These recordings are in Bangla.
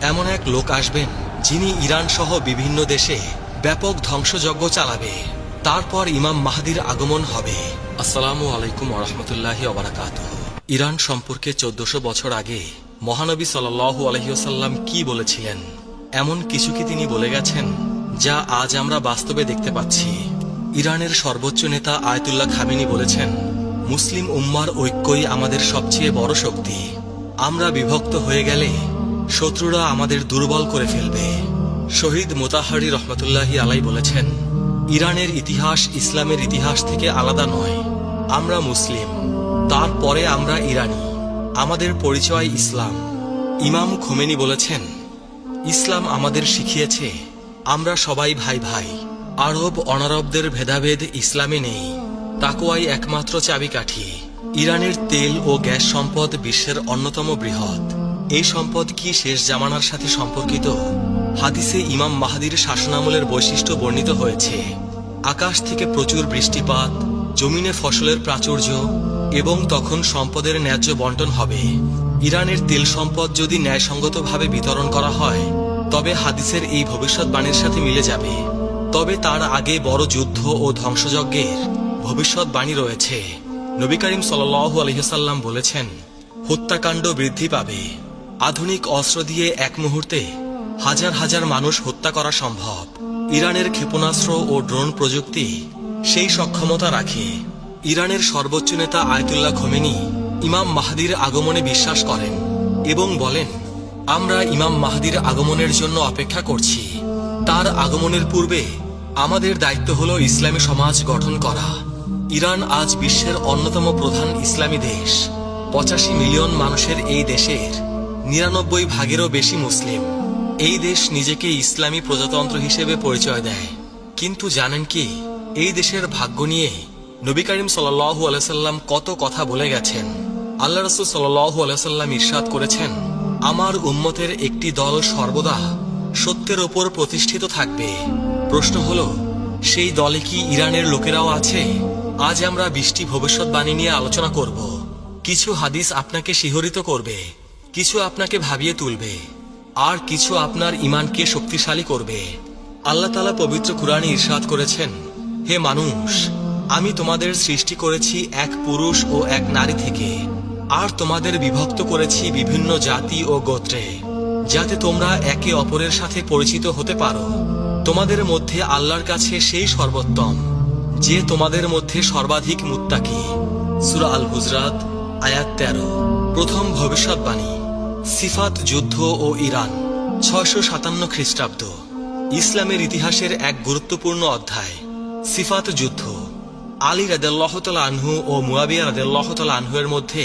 এমন এক লোক আসবেন যিনি ইরান সহ বিভিন্ন দেশে ব্যাপক ধ্বংসযজ্ঞ চালাবে। তারপর ইমাম মাহদির আগমন হবে। আসসালামু আলাইকুম ওয়া রাহমাতুল্লাহি ওয়া বারাকাতুহু। ইরান সম্পর্কে 1400 বছর আগে মহানবী সাল্লাল্লাহু আলাইহি ওয়াসাল্লাম কি বলেছিলেন, এমন কিছু কি তিনি বলে গেছেন যা আজ আমরা বাস্তবে দেখতে পাচ্ছি। ইরানের সর্বোচ্চ নেতা আয়াতুল্লাহ খামেনি বলেছেন, মুসলিম উম্মার ঐক্যই আমাদের সবচেয়ে বড় শক্তি। আমরা বিভক্ত হয়ে গেলে শত্রুরা আমাদের দুর্বল করে ফেলবে। শহীদ মোতাহারি রহমতুল্লাহি আলাই বলেছেন, ইরানের ইতিহাস ইসলামের ইতিহাস থেকে আলাদা নয়। আমরা মুসলিম, তারপরে আমরা ইরানি, আমাদের পরিচয় ইসলাম। ইমাম খোমেনি বলেছেন, ইসলাম আমাদের শিখিয়েছে আমরা সবাই ভাই ভাই। আরব অনারবদের ভেদাভেদ ইসলামে নেই। তাকওয়াই একমাত্র চাবিকাঠি। ইরানের তেল ও গ্যাস সম্পদ বিশ্বের অন্যতম বৃহৎ। এই সম্পদ কি শেষ জামানার সাথে সম্পর্কিত? হাদিসে ইমাম মাহদির শাসনামলের বৈশিষ্ট্য বর্ণিত হয়েছে। আকাশ থেকে প্রচুর বৃষ্টিপাত, জমিনে ফসলের প্রাচুর্য এবং তখন সম্পদের ন্যায্য বন্টন হবে। ইরানের তেল সম্পদ যদি ন্যায়সঙ্গতভাবে বিতরণ করা হয় তবে হাদিসের এই ভবিষ্যৎবাণীর সাথে মিলে যাবে। তবে তার আগে বড় যুদ্ধ ও ধ্বংসযজ্ঞের ভবিষ্যৎবাণী রয়েছে। নবী করিম সাল্লাল্লাহু আলাইহি ওয়াসাল্লাম বলেছেন, হত্যাকাণ্ড বৃদ্ধি পাবে। আধুনিক অস্ত্র দিয়ে এক মুহূর্তে হাজার হাজার মানুষ হত্যা করা সম্ভব। ইরানের ক্ষেপণাস্ত্র ও ড্রোন প্রযুক্তি সেই সক্ষমতা রাখে। ইরানের সর্বোচ্চ নেতা আয়াতুল্লাহ খোমেনি ইমাম মাহদির আগমনে বিশ্বাস করেন এবং বলেন, আমরা ইমাম মাহদির আগমনের জন্য অপেক্ষা করছি। তার আগমনের পূর্বে আমাদের দায়িত্ব হল ইসলামী সমাজ গঠন করা। ইরান আজ বিশ্বের অন্যতম প্রধান ইসলামী দেশ। 85 মিলিয়ন মানুষের এই দেশের 99 ভাগেরও বেশি মুসলিম। এই দেশ নিজেকে ইসলামী প্রজাতন্ত্র হিসেবে পরিচয় দেয়। কিন্তু জানেন কি, এই দেশের ভাগ্য নিয়ে নবী করিম সাল্লাল্লাহু আলাইহি ওয়াসাল্লাম কত কথা বলে গেছেন। আল্লাহ রাসূল সাল্লাল্লাহু আলাইহি ওয়াসাল্লাম ইরশাদ করেছেন, আমার উম্মতের একটি দল সর্বদা সত্যের ওপর প্রতিষ্ঠিত থাকবে। প্রশ্ন হলো, সেই দলে কি ইরানের লোকেরাও আছে? আজ আমরা 20টি ভবিষ্যৎবাণী নিয়ে আলোচনা করব। কিছু হাদিস আপনাকে শিহরিত করবে, কিছু আপনাকে ভাবিয়ে তুলবে, আর কিছু আপনার ঈমানকে শক্তিশালী করবে। আল্লাহ তাআলা পবিত্র কুরআনে ইরশাদ করেছেন, হে মানুষ, আমি তোমাদের সৃষ্টি করেছি এক পুরুষ ও এক নারী থেকে, আর তোমাদের বিভক্ত করেছি বিভিন্ন জাতি ও গোত্রে, যাতে তোমরা একে অপরের সাথে পরিচিত হতে পারো। তোমাদের মধ্যে আল্লাহর কাছে সেই সর্বোত্তম যে তোমাদের মধ্যে সর্বাধিক মুত্তাকি। সূরা আল হুজরাত আয়াত 13। প্রথম ভবিষ্যৎবাণী, সিফাত যুদ্ধ ও ইরান, 657 খ্রিস্টাব্দ। ইসলামের ইতিহাসের এক গুরুত্বপূর্ণ অধ্যায়, সিফাত যুদ্ধ। আলী রাদিয়াল্লাহু তাআলা আনহু ও মুয়াবিয়া রাদিয়াল্লাহু তাআলা আনহু এর মধ্যে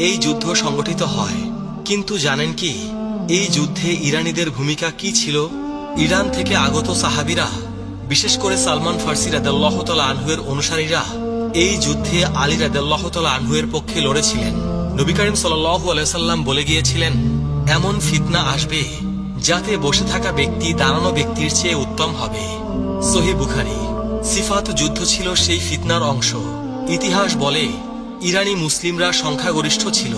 এই যুদ্ধ সংগঠিত হয়। কিন্তু জানেন কি, এই যুদ্ধে ইরানীদের ভূমিকা কি ছিল? ইরান থেকে আগত সাহাবীরা, বিশেষ করে সালমান ফার্সি রাদিয়াল্লাহু তাআলা আনহু এর অনুসারীরা এই যুদ্ধে আলী রাদিয়াল্লাহু তাআলা আনহু এর পক্ষে লড়েছিলেন। নবী করিম সাল্লাল্লাহু আলাইহি ওয়াসাল্লাম বলে গিয়েছিলেন, এমন ফিতনা আসবে যাতে বসে থাকা ব্যক্তি দাঁড়ানো ব্যক্তির চেয়ে উত্তম হবে। সহিহ বুখারী। সিফাত যুদ্ধ ছিল সেই ফিতনার অংশ। ইতিহাস বলে, ইরানি মুসলিমরা সংখ্যাগরিষ্ঠ ছিল।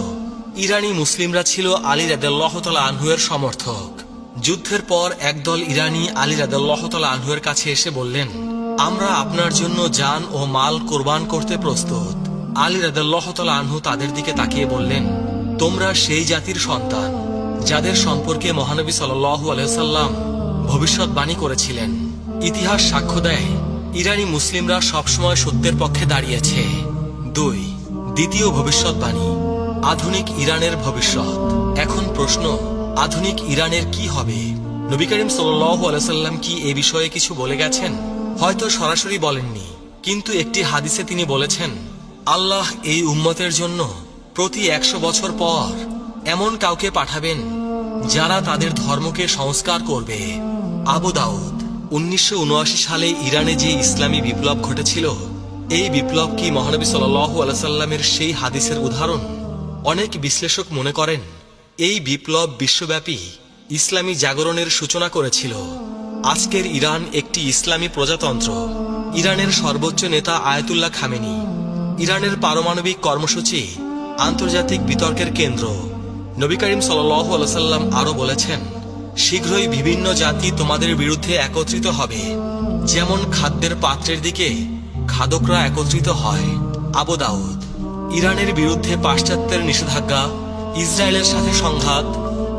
ইরানি মুসলিমরা ছিল আলী রাদিয়াল্লাহু তাআলা আনহু এর সমর্থক। যুদ্ধের পর একদল ইরানি আলী রাদিয়াল্লাহু তাআলা আনহু এর কাছে এসে বললেন, আমরা আপনার জন্য জান ও মাল কোরবান করতে প্রস্তুত। আলী রাদিয়াল্লাহু তাআলা আনহু তাদের দিকে তাকিয়ে বললেন, তোমরা সেই জাতির সন্তান যাদের সম্পর্কে মহানবী সাল্লাল্লাহু আলাইহি ওয়াসাল্লাম ভবিষ্যৎবাণী করেছিলেন। ইতিহাস সাক্ষ্য দেয়, ইরানি মুসলিমরা সবসময় সত্যের পক্ষে দাঁড়িয়েছে। 2. দ্বিতীয় ভবিষ্যৎবাণী, আধুনিক ইরানের ভবিষ্যৎ। এখন প্রশ্ন, আধুনিক ইরানের কি হবে? নবী করিম সাল্লাল্লাহু আলাইহি ওয়াসাল্লাম কি এ বিষয়ে কিছু বলে গেছেন? হয়তো সরাসরি বলেননি, কিন্তু একটি হাদিসে তিনি বলেছেন, আল্লাহ এই উম্মতের জন্য প্রতি 100 বছর পর এমন কাউকে পাঠাবেন যারা তাদের ধর্মকে সংস্কার করবে। আবু দাউদ। 1979 সালে ইরানে যে ইসলামী বিপ্লব ঘটেছিল, এই বিপ্লব কি মহানবী সাল্লাল্লাহু আলাইহি ওয়াসাল্লামের সেই হাদিসের উদাহরণ? অনেক বিশ্লেষক মনে করেন, এই বিপ্লব বিশ্বব্যাপী ইসলামী জাগরণের সূচনা করেছিল। আজকের ইরান একটি ইসলামী প্রজাতন্ত্র। ইরানের সর্বোচ্চ নেতা আয়াতুল্লাহ খামেনি। ইরানের পারমাণবিক কর্মসূচি আন্তর্জাতিক বিতর্কের কেন্দ্র। নবী করিম সাল্লাল্লাহু আলাইহি সাল্লাম আরো বলেছেন, শীঘ্রই বিভিন্ন জাতি তোমাদের বিরুদ্ধে একত্রিত হবে, যেমন খাদ্যের পাত্রের দিকে খাদকরা একত্রিত হয়। আবু দাউদ। ইরানের বিরুদ্ধে পাশ্চাত্যের নিষেধাজ্ঞা, ইসরায়েলের সাথে সংঘাত,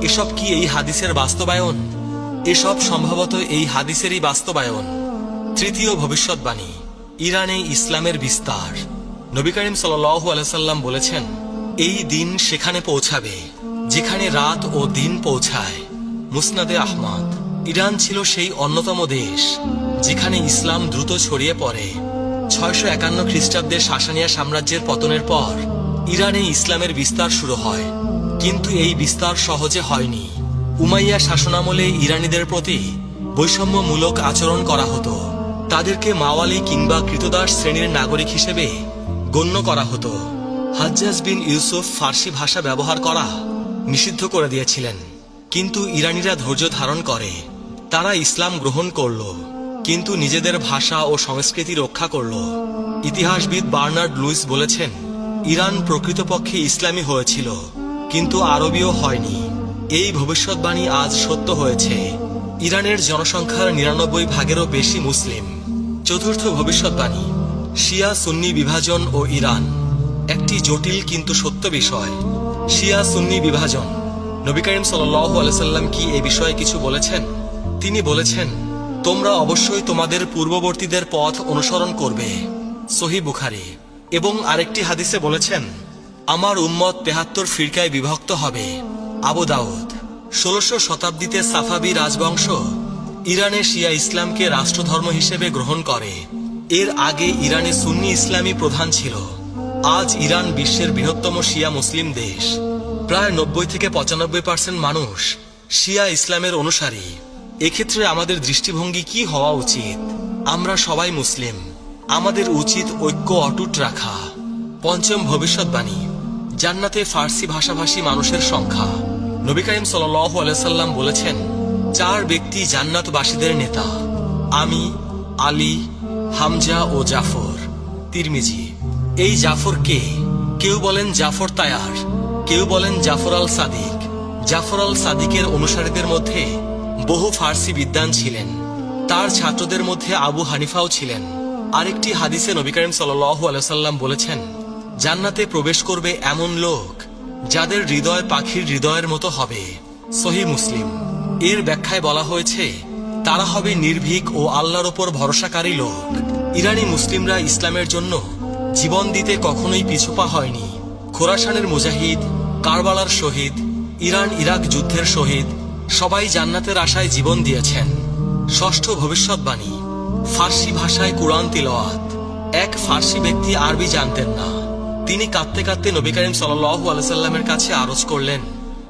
এসব কি এই হাদিসের বাস্তবায়ন? এসব সম্ভবত এই হাদিসেরই বাস্তবায়ন। তৃতীয় ভবিষ্যৎবাণী, ইরানে ইসলামের বিস্তার। নবী করিম সাল্লাল্লাহু আলাইহি সাল্লাম বলেছেন, এই দিন সেখানে পৌঁছাবে যেখানে রাত ও দিন পৌঁছায়। মুসনাদে আহমদ। ইরান ছিল সেই অন্যতম দেশ যেখানে ইসলাম দ্রুত ছড়িয়ে পড়ে। 651 খ্রিস্টাব্দে সাসানিয়া সাম্রাজ্যের পতনের পর ইরানে ইসলামের বিস্তার শুরু হয়, কিন্তু এই বিস্তার সহজে হয়নি। উমাইয়া শাসনামলে ইরানীদের প্রতি বৈষম্যমূলক আচরণ করা হতো। তাদেরকে মাওয়ালি কিংবা কৃতদাস শ্রেণীর নাগরিক হিসেবে গণ্য করা হতো। হাজ্জাজ বিন ইউসুফ ফার্সি ভাষা ব্যবহার করা নিষিদ্ধ করে দিয়েছিলেন, কিন্তু ইরানীরা ধৈর্য ধারণ করে। তারা ইসলাম গ্রহণ করল, কিন্তু নিজেদের ভাষা ও সংস্কৃতি রক্ষা করল। ইতিহাসবিদ বার্নার্ড লুইস বলেছেন, ইরান প্রকৃতপক্ষে ইসলামী হয়েছিল, কিন্তু আরবীয় হয়নি। এই ভবিষ্যৎবাণী আজ সত্য হয়েছে। ইরানের জনসংখ্যার 99 ভাগেরও বেশি মুসলিম। চতুর্থ ভবিষ্যৎবাণী, শিয়া সুন্নি বিভাজন ও ইরান। একটি জটিল কিন্তু সত্য বিষয়। শিয়া সুন্নি বিভাজন। নবী করিম সাল্লাল্লাহু আলাইহি সাল্লাম কি এ বিষয়ে কিছু বলেছেন? তিনি বলেছেন, তোমরা অবশ্যই তোমাদের পূর্ববর্তীদের পথ অনুসরণ করবে। সহিহ বুখারী। এবং আরেকটি হাদিসে বলেছেন, আমার উম্মত 73 ফিরকায় বিভক্ত হবে। আবু দাউদ। 16শো শতাব্দীতে সাফাবি রাজবংশ ইরানে শিয়া ইসলামকে রাষ্ট্রধর্ম হিসেবে গ্রহণ করে। এর আগে ইরানে সুন্নি ইসলামী প্রধান ছিল। আজ ইরান বিশ্বের বৃহত্তম শিয়া মুসলিম দেশ। প্রায় 90 থেকে 95% মানুষ শিয়া ইসলামের অনুসারী। এক্ষেত্রে আমাদের দৃষ্টিভঙ্গি কি হওয়া উচিত? আমরা সবাই মুসলিম, আমাদের উচিত ঐক্য অটুট রাখা। পঞ্চম ভবিষ্যৎবাণী, জান্নাতে ফার্সি ভাষাভাষী মানুষের সংখ্যা। নবী করিম সাল্লাল্লাহু আলাইহি সাল্লাম বলেছেন, 4 ব্যক্তি জান্নাতবাসীদের নেতা, আমি, আলী, হামজা ও জাফর। তিরমিজি। এই জাফর কে? কেউ বলেন জাফর তায়ার, কেউ বলেন জাফর আল সাদিক। জাফর আল সাদিকের অনুসারীদের মধ্যে বহু ফার্সি বিদ্বান ছিলেন। তার ছাত্রদের মধ্যে আবু হানিফাও ছিলেন। আরেকটি হাদিসে নবী করিম সাল্লাল্লাহু আলাইহি সাল্লাম বলেছেন, জান্নাতে প্রবেশ করবে এমন লোক যাদের হৃদয় পাখির হৃদয়ের মতো হবে। সহিহ মুসলিম। এর ব্যাখ্যায় বলা হয়েছে, তারা হবে নির্ভীক ও আল্লাহর ওপর ভরসাকারী লোক। ইরানি মুসলিমরা ইসলামের জন্য জীবন দিতে কখনোই পিছুপা হয়নি। খোরাসানের মুজাহিদ, কারবালার শহীদ, ইরান ইরাক যুদ্ধের শহীদ সবাই জান্নাতের আশায় জীবন দিয়েছেন। ষষ্ঠ ভবিষ্যৎবাণী, ফার্সি ভাষায় কুরআন তিলাওয়াত। এক ফার্সি ব্যক্তি আরবি জানতেন না। তিনি কাঁদতে কাঁদতে নবী করিম সাল্লাল্লাহু আলাইহি সাল্লামের কাছে আরজ করলেন,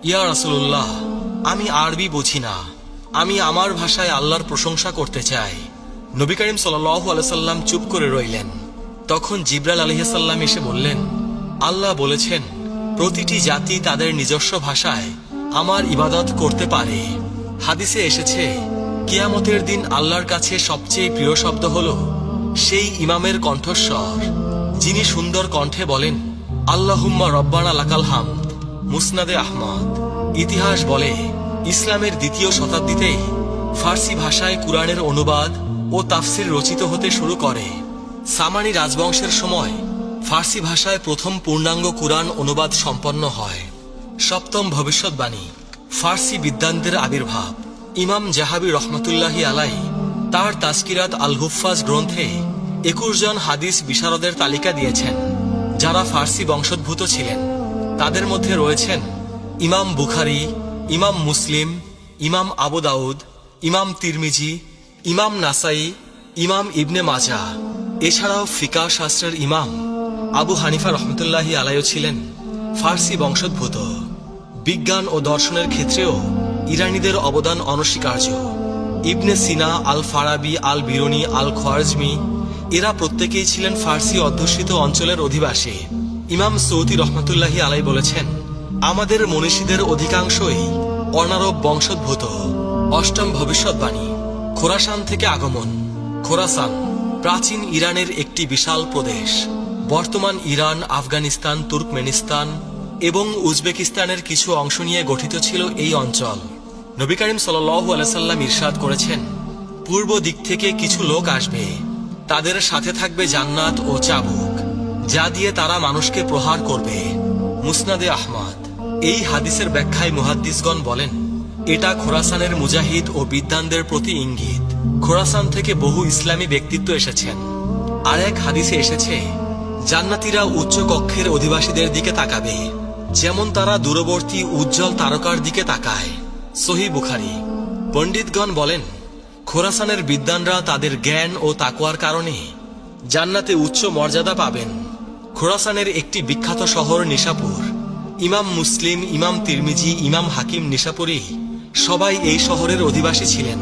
ইয়া রাসূলুল্লাহ, আমি আরবি বুঝি না, আমি আমার ভাষায় আল্লাহর প্রশংসা করতে চাই। নবী করিম সাল্লাল্লাহু আলাইহি সাল্লাম চুপ করে রইলেন। তখন জিবরাইল আলাইহিস সালাম এসে বললেন, আল্লাহ বলেছেন, প্রতিটি জাতি তাদের নিজস্ব ভাষায় আমার ইবাদত করতে পারে। হাদিসে এসেছে, কিয়ামতের দিন আল্লাহর কাছে সবচেয়ে প্রিয় শব্দ হল সেই ইমামের কণ্ঠস্বর যিনি সুন্দর কণ্ঠে বলেন, আল্লাহুম্মা রব্বানা লাকাল হামদ। মুসনাদে আহমদ। ইতিহাস বলে, ইসলামের 2য় শতাব্দীতে ফার্সি ভাষায় কুরআনের অনুবাদ ও তাফসির রচিত হতে শুরু করে। সামানি রাজবংশের সময় ফার্সি ভাষায় প্রথম পূর্ণাঙ্গ কুরআন অনুবাদ সম্পন্ন হয়। সপ্তম ভবিষ্যৎবাণী, ফার্সি বিদ্বানদের আবির্ভাব। ইমাম জাহাবি রহমতুল্লাহি আলাইহি তার তাজকিরাত আল হুফাজ গ্রন্থে 21 জন হাদিস বিশারদের তালিকা দিয়েছেন যারা ফার্সি বংশোদ্ভূত ছিলেন। তাদের মধ্যে রয়েছেন ইমাম বুখারী, ইমাম মুসলিম, ইমাম আবু দাউদ, ইমাম তিরমিজি, ইমাম নাসাই, ইমাম ইবনে মাজাহ। এছাড়াও ফিকাহ শাস্ত্রের ইমাম আবু হানিফা রহমতুল্লাহি আলাইহি ছিলেন ফার্সি বংশোদ্ভূত। বিজ্ঞান ও দর্শনের ক্ষেত্রেও ইরানীদের অবদান অনস্বীকার্য। ইবনে সিনা, আল ফারাবি, আল বিরুনি, আল খোয়ারজমি এরা প্রত্যেকেই ছিলেন ফার্সি অধ্যুষিত অঞ্চলের অধিবাসী। ইমাম সৌদি রহমতুল্লাহি আলাইহি বলেছেন, আমাদের মনীষীদের অধিকাংশই অনারব বংশোদ্ভূত। অষ্টম ভবিষ্যৎবাণী, খোরাসান থেকে আগমন। খোরাসান প্রাচীন ইরানের একটি বিশাল প্রদেশ। বর্তমান ইরান, আফগানিস্তান, তুর্কমেনিস্তান এবং উজবেকিস্তানের কিছু অংশ নিয়ে গঠিত ছিল এই অঞ্চল। নবী করিম সাল্লাল্লাহু আলাইহি সাল্লাম ইরশাদ করেছেন, পূর্ব দিক থেকে কিছু লোক আসবে, তাদের সাথে থাকবে জান্নাত ও চাবুক, যা দিয়ে তারা মানুষকে প্রহার করবে। মুসনাদে আহমদ। এই হাদিসের ব্যাখ্যায় মুহাদ্দিসগণ বলেন, এটা খোরাসানের মুজাহিদ ও বিদ্বানদের প্রতি ইঙ্গিত। খোরাসান থেকে বহু ইসলামী ব্যক্তিত্ব এসেছেন। আর এক হাদিসে এসেছে, জান্নাতীরা উচ্চ কক্ষের অধিবাসীদের দিকে তাকাবে, যেমন তারা দূরবর্তী উজ্জ্বল তারকার দিকে তাকায়। সহিহ বুখারী। পণ্ডিতগণ বলেন, খোরাসানের বিদ্বানরা তাদের জ্ঞান ও তাকওয়ার কারণে জান্নাতে উচ্চ মর্যাদা পাবেন। খোরাসানের একটি বিখ্যাত শহর নিশাপুর। ইমাম মুসলিম, ইমাম তিরমিজি, ইমাম হাকিম নিশাপুরী সবাই এই শহরের অধিবাসী ছিলেন।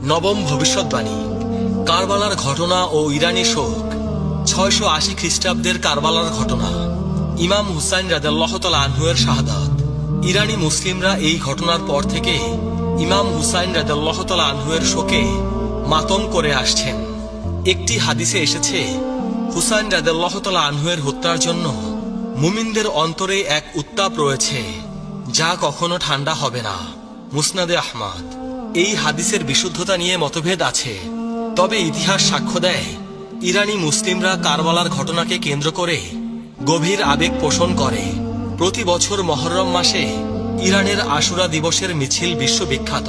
নবম ভবিষ্যৎবাণী। কারবালার ঘটনা ও ইরানি শোক। 680 খ্রিস্টাব্দের কারবালার ঘটনা। ইমাম হুসাইন রাদিয়াল্লাহু তাআলা আনহু-এর শাহাদাত। ইরানি মুসলিমরা এই ঘটনার পর থেকে ইমাম হুসাইন রাদিয়াল্লাহু তাআলা আনহু-এর শোকে মাতম করে আসছেন। একটি হাদিসে এসেছে, হুসাইন রাদিয়াল্লাহু তাআলা আনহু-এর হত্যার জন্য মুমিনদের অন্তরে এক উত্তাপ রয়েছে, যা কখনো ঠান্ডা হবে না। মুসনাদে আহমদ। এই হাদিসের বিশুদ্ধতা নিয়ে মতভেদ আছে, তবে ইতিহাস সাক্ষ্য দেয় ইরানি মুসলিমরা কারবালার ঘটনাকে কেন্দ্র করে গভীর আবেগ পোষণ করে। প্রতি বছর মহররম মাসে ইরানের আশুরা দিবসের মিছিল বিশ্ববিখ্যাত।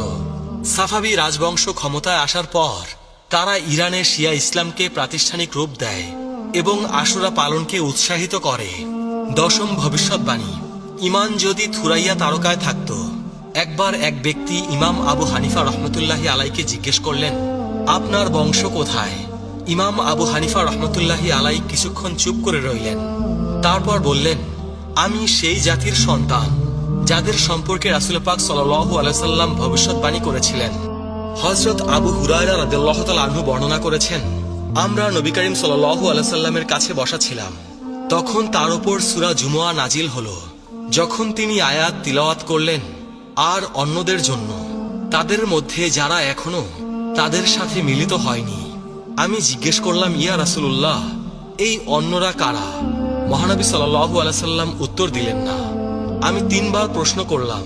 সাফাবি রাজবংশ ক্ষমতায় আসার পর তারা ইরানে শিয়া ইসলামকে প্রাতিষ্ঠানিক রূপ দেয় এবং আশুরা পালনকে উৎসাহিত করে। দশম ভবিষ্যৎবাণী। ইমান যদি থুরাইয়া তারকায় থাকত। একবার এক ব্যক্তি ইমাম আবু হানিফা রহমতুল্লাহি আলাইকে জিজ্ঞেস করলেন, আপনার বংশ কোথায়? ইমাম আবু হানিফা রহমতুল্লাহি আলাই কিছুক্ষণ চুপ করে রইলেন। তারপর বললেন, আমি সেই জাতির সন্তান যাদের সম্পর্কে রাসূল পাক সাল্লাল্লাহু আলাইহি সাল্লাম ভবিষ্যৎবাণী করেছিলেন। হযরত আবু হুরায়রা রাদিয়াল্লাহু তাআলা আনহু বর্ণনা করেছেন, আমরা নবী করিম সাল্লাল্লাহু আলাইহি সাল্লামের কাছে বসা ছিলাম। তখন তার উপর সূরা জুমুয়া নাজিল হলো। যখন তিনি আয়াত তিলাওয়াত করলেন, আর অন্যদের জন্য, তাদের মধ্যে যারা এখনো তাদের সাথে মিলিত হয়নি। আমি জিজ্ঞেস করলাম, ইয়া রাসূলুল্লাহ, এই অন্যরা কারা? মহানবী সাল্লাল্লাহু আলাইহি সাল্লাম উত্তর দিলেন না। আমি 3 বার প্রশ্ন করলাম।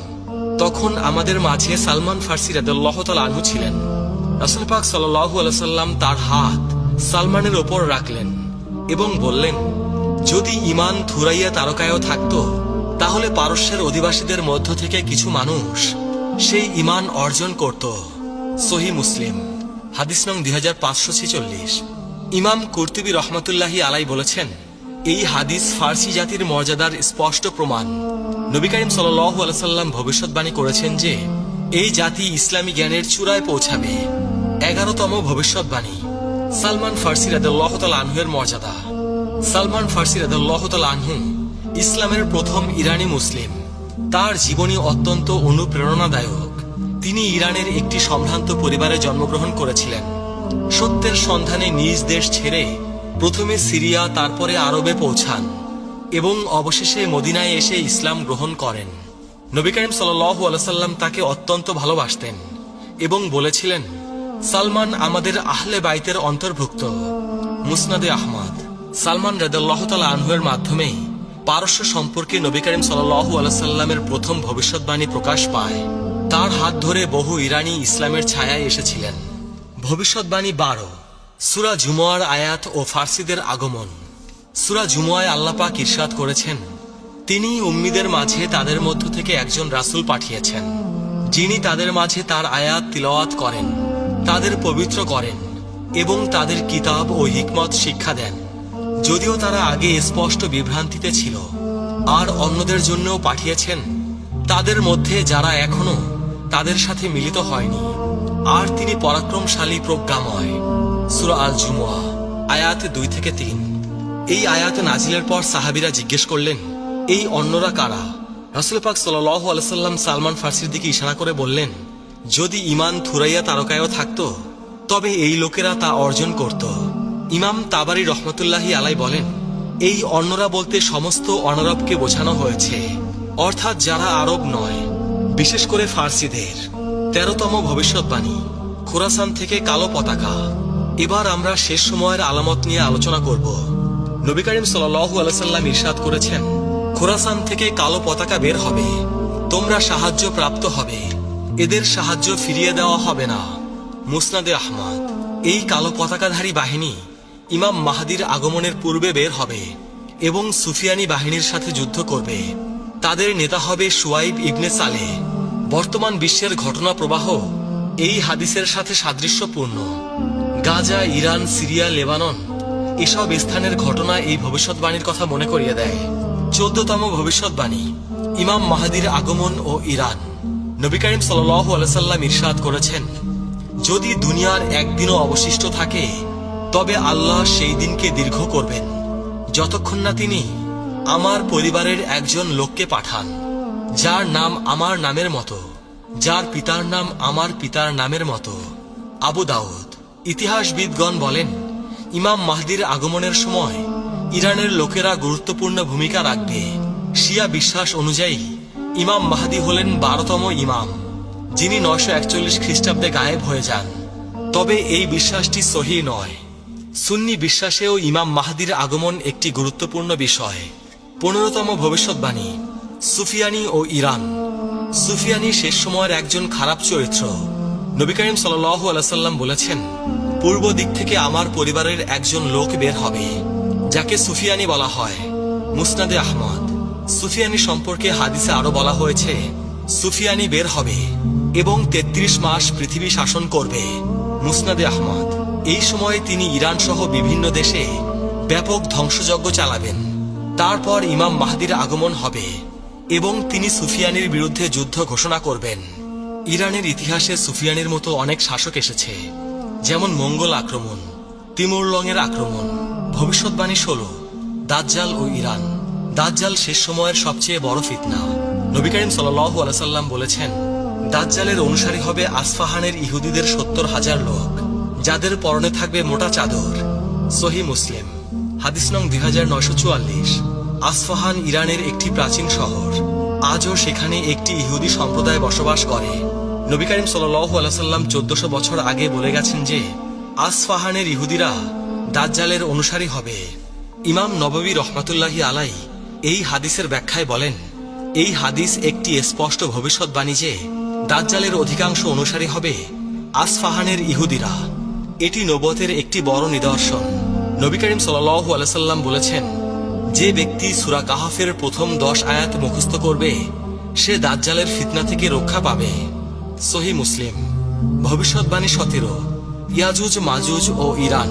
তখন আমাদের মাঝে সালমান ফার্সি রাদিয়াল্লাহু তাআলা আনহু ছিলেন। রাসূল পাক সাল্লাল্লাহু আলাইহি সাল্লাম তার হাত সালমানের ওপর রাখলেন এবং বললেন, যদি ঈমান থুরাইয়া তারকায়ও থাকত, তাহলে পারস্যের অধিবাসীদের মধ্য থেকে কিছু মানুষ সেই ঈমান অর্জন করত। সহিহ মুসলিম। হাদিস নং 2546। ইমাম কুরতুবী রহমতুল্লাহি আলাই বলেছেন, এই হাদিস ফার্সি জাতির মর্যাদার স্পষ্ট প্রমাণ। নবী করিম সাল্লাল্লাহু আলাইহি সাল্লাম ভবিষ্যৎবাণী করেছেন যে এই জাতি ইসলামী জ্ঞানের চূড়ায় পৌঁছাবে। 11তম ভবিষ্যৎবাণী। সালমান ফার্সি রাদিয়াল্লাহু তাআলা আনহু-এর মর্যাদা। সালমান ফার্সি রাদিয়াল্লাহু তাআলা আনহু ইসলামের প্রথম ইরানি মুসলিম। তার জীবনী অত্যন্ত অনুপ্রেরণাদায়ক। তিনি ইরানের একটি সম্ভ্রান্ত পরিবারে জন্মগ্রহণ করেছিলেন। সত্যের সন্ধানে নিজ দেশ ছেড়ে প্রথমে সিরিয়া, তারপরে আরবে পৌঁছান এবং অবশেষে মদিনায় এসে ইসলাম গ্রহণ করেন। নবী করিম সাল্লাল্লাহু আলাইহি সাল্লাম তাকে অত্যন্ত ভালোবাসতেন এবং বলেছিলেন, সালমান আমাদের আহলে বাইতের অন্তর্ভুক্ত। মুসনাদে আহমদ। সালমান রাদিয়াল্লাহু তাআলা আনহু-এর মাধ্যমে পারস্য সম্পর্কে নবী করিম সাল্লাল্লাহু আলাইহি সাল্লামের প্রথম ভবিষ্যৎবাণী প্রকাশ পায়। তার হাত ধরে বহু ইরানি ইসলামের ছায়ায় এসেছিলেন। ভবিষ্যৎবাণী 12। সূরা জুমুয়ার আয়াত ও ফার্সিদের আগমন। সূরা জুমুয়ায় আল্লাহ পাক ইরশাদ করেছেন, তিনি উম্মীদের মাঝে তাদের মধ্য থেকে একজন রাসূল পাঠিয়েছেন, যিনি তাদের মাঝে তার আয়াত তিলাওয়াত করেন, তাদের পবিত্র করেন এবং তাদের কিতাব ও হিকমত শিক্ষা দেন, যদিও তারা আগে স্পষ্ট বিভ্রান্তিতে ছিল। আর অন্যদের জন্যও পাঠিয়েছেন তাদের মধ্যে যারা এখনো তাদের সাথে মিলিত হয়নি। আর তিনি পরাক্রমশালী, প্রজ্ঞাময়। সূরা আল জুমুয়া আয়াত 2 থেকে 3। এই আয়াত নাজিলের পর সাহাবীরা জিজ্ঞেস করলেন, এই অন্যরা কারা? রাসূল পাক সাল্লাল্লাহু আলাইহি সাল্লাম সালমান ফার্সির দিকে ইশারা করে বললেন, যদি ঈমান থুরাইয়া তারকায়ও থাকত, তবে এই লোকেরা তা অর্জন করত। ইমাম তাবারি রহমতুল্লাহি আলাই বলেন, এই অন্যরা বলতে সমস্ত অনারবকে বোঝানো হয়েছে, অর্থাৎ যারা আরব নয়, বিশেষ করে ফার্সিদের। 13তম ভবিষ্যৎবাণী। খোরাসান থেকে কালো পতাকা। এবার আমরা শেষ সময়ের আলামত নিয়ে আলোচনা করব। নবী করিম সাল্লাল্লাহু আলাইহি সাল্লাম ইরশাদ করেছেন, খোরাসান থেকে কালো পতাকা বের হবে, তোমরা সাহায্য প্রাপ্ত হবে, এদের সাহায্য ফিরিয়ে দেওয়া হবে না। মুসনাদে আহমদ। এই কালো পতাকাধারী বাহিনী ইমাম মাহদির আগমনের পূর্বে বের হবে এবং সুফিয়ানি বাহিনীর সাথে যুদ্ধ করবে। তাদের নেতা হবে শুয়াইব ইবনে সালেহ। বর্তমান বিশ্বের ঘটনা প্রবাহ এই হাদিসের সাথে সাদৃশ্যপূর্ণ। গাজা, ইরান, সিরিয়া, লেবানন এসব স্থানের ঘটনা এই ভবিষ্যৎবাণীর কথা মনে করিয়ে দেয়। 14তম ভবিষ্যৎবাণী, ইমাম মাহদির আগমন ও ইরান। নবী করিম সাল্লাল্লাহু আলাইহি সাল্লাম ইরশাদ করেছেন, যদি দুনিয়ার একদিনও অবশিষ্ট থাকে তবে আল্লাহ সেই দিনকে দীর্ঘ করবেন যতক্ষণ না তিনি আমার পরিবারের একজন লোককে পাঠান, যার নাম আমার নামের মতো, যার পিতার নাম আমার পিতার নামের মতো। আবু দাউদ। ইতিহাসবিদগণ বলেন, ইমাম মাহদির আগমনের সময় ইরানের লোকেরা গুরুত্বপূর্ণ ভূমিকা রাখবে। শিয়া বিশ্বাস অনুযায়ী ইমাম মাহদি হলেন 12তম ইমাম, যিনি 941 খ্রিস্টাব্দে গায়েব হয়ে যান। তবে এই বিশ্বাসটি সহিহ নয়। সুন্নি বিশ্বাসেও ইমাম মাহদির আগমন একটি গুরুত্বপূর্ণ বিষয়। 15তম ভবিষ্যৎবাণী, সুফিয়ানি ও ইরান। সুফিয়ানি শেষ সময়ের একজন খারাপ চরিত্র। নবী করিম সাল্লাল্লাহু আলাইহি সাল্লাম বলেছেন, পূর্ব দিক থেকে আমার পরিবারের একজন লোক বের হবে, যাকে সুফিয়ানি বলা হয়। মুসনাদে আহমদ। সুফিয়ানি সম্পর্কে হাদিসে আরো বলা হয়েছে, সুফিয়ানি বের হবে এবং 33 মাস পৃথিবী শাসন করবে। মুসনাদে আহমদ। এই সময়ে তিনি ইরান সহ বিভিন্ন দেশে ব্যাপক ধ্বংসযজ্ঞ চালাবেন। তারপর ইমাম মাহদির আগমন হবে এবং তিনি সুফিয়ানির বিরুদ্ধে যুদ্ধ ঘোষণা করবেন। ইরানের ইতিহাসে সুফিয়ানির মতো অনেক শাসক এসেছে, যেমন মঙ্গল আক্রমণ, তিমুরলংয়ের আক্রমণ। ভবিষ্যৎবাণী 16, দাজ্জাল ও ইরান। দাজ্জাল শেষ সময়ের সবচেয়ে বড় ফিতনা। নবী করিম সাল্লাল্লাহু আলাইহি সাল্লাম বলেছেন, দাজ্জালের অনুসারী হবে আসফাহানের ইহুদিদের 70,000 লোক, যাদের পরনে থাকবে মোটা চাদর। সহিহ মুসলিম। হাদিস নং 2944। আসফাহান ইরানের একটি প্রাচীন শহর। আজও সেখানে একটি ইহুদি সম্প্রদায় বসবাস করে। নবী করিম সাল্লাল্লাহু আলাইহি সাল্লাম 1400 বছর আগে বলে গেছেন যে আসফাহানের ইহুদিরা দাজ্জালের অনুসারী হবে। ইমাম নববী রহমাতুল্লাহি আলাইহি এই হাদিসের ব্যাখ্যায় বলেন, এই হাদিস একটি স্পষ্ট ভবিষ্যৎবাণী যে দাজ্জালের অধিকাংশ অনুসারী হবে আসফাহানের ইহুদিরা। এটি নবুয়তের একটি বড় নিদর্শন। নবী করিম সাল্লাল্লাহু আলাইহি সাল্লাম বলেছেন, যে ব্যক্তি সূরা কাহাফের প্রথম 10 আয়াত মুখস্থ করবে সে দাজ্জালের ফিতনা থেকে রক্ষা পাবে। সহিহ মুসলিম। ভবিষ্যৎবাণী 17, ইয়াজুজ মাজুজ ও ইরান।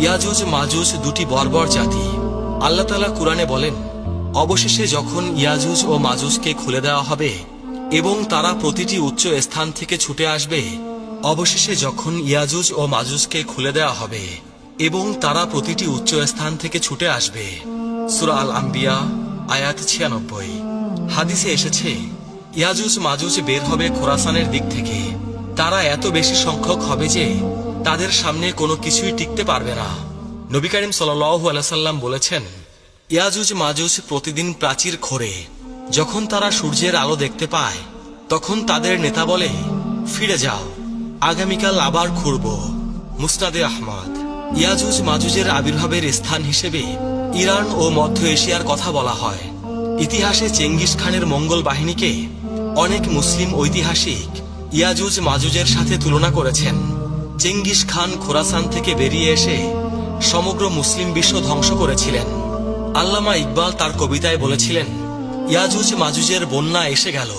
ইয়াজুজ মাজুজ দুটি বর্বর জাতি। আল্লাহ তাআলা কুরআনে বলেন, অবশেষে যখন ইয়াজুজ ও মাজুজকে খুলে দেওয়া হবে এবং তারা প্রতিটি উচ্চ স্থান থেকে ছুটে আসবে। অবশেষে যখন ইয়াজুজ ও মাজুজকে খুলে দেওয়া হবে এবং তারা প্রতিটি উচ্চ স্থান থেকে ছুটে আসবে। সূরা আল আম্বিয়া আয়াত 96। হাদিসে এসেছে, ইয়াজুজ মাজুজ বের হবে খোরাসানের দিক থেকে। তারা এত বেশি সংখ্যক হবে যে তাদের সামনে কোনো কিছুই টিকতে পারবে না। নবী করিম সাল্লাল্লাহু আলাইহি সাল্লাম বলেছেন, ইয়াজুজ মাজুজ প্রতিদিন প্রাচীর খোঁড়ে। যখন তারা সূর্যের আলো দেখতে পায় তখন তাদের নেতা বলে, ফিরে যাও, আগামীকাল আবার খুঁড়ব। মুসনাদে আহমদ। ইয়াজুজ মাজুজের আবির্ভাবের স্থান হিসেবে ইরান ও মধ্য এশিয়ার কথা বলা হয়। ইতিহাসে চেঙ্গিস খানের মঙ্গল বাহিনীকে অনেক মুসলিম ঐতিহাসিক ইয়াজুজ মাজুজের সাথে তুলনা করেছেন। চেঙ্গিস খান খোরাসান থেকে বেরিয়ে এসে সমগ্র মুসলিম বিশ্ব ধ্বংস করেছিলেন। আল্লামা ইকবাল তার কবিতায় বলেছিলেন, ইয়াজুজ মাজুজের বন্যা এসে গেল।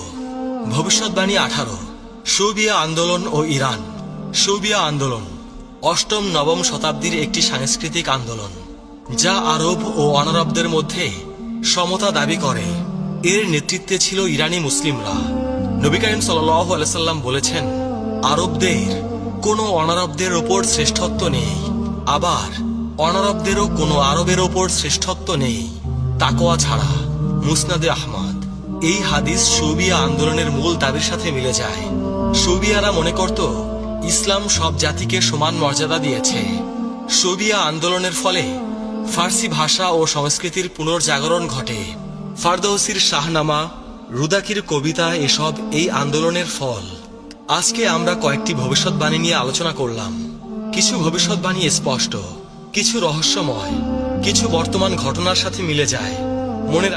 ভবিষ্যৎবাণী 18, শৌবিয়া আন্দোলন ও ইরান। শৌবিয়া আন্দোলন 8ম-9ম শতাব্দীর একটি সাংস্কৃতিক আন্দোলন, যা আরব ও অনারবদের মধ্যে সমতা দাবি করে। এর নেতৃত্বে ছিল ইরানি মুসলিমরা। নবী করিম সাল্লাল্লাহু আলাইহি সাল্লাম বলেছেন, আরবদের কোনো অনারবদের ওপর শ্রেষ্ঠত্ব নেই, আবার অনারবদেরও কোনো আরবের ওপর শ্রেষ্ঠত্ব নেই তাকওয়া ছাড়া। মুসনাদে আহমদ। এই হাদিস শৌবিয়া আন্দোলনের মূল দাবির সাথে মিলে যায়। শৌবিয়ারা মনে করত ইসলাম সব জাতিকে সমান মর্যাদা দিয়েছে। শৌবিয়া আন্দোলনের ফলে ফার্সি ভাষা ও সংস্কৃতির পুনর্জাগরণ ঘটে। ফারদৌসির শাহনামা, রুদাকির কবিতা এসব এই আন্দোলনের ফল। আজকে আমরা কয়েকটি ভবিষ্যৎবাণী নিয়ে আলোচনা করলাম। কিছু ভবিষ্যৎবাণী স্পষ্ট, কিছু রহস্যময়, কিছু বর্তমান ঘটনার সাথে মিলে যায়। মনে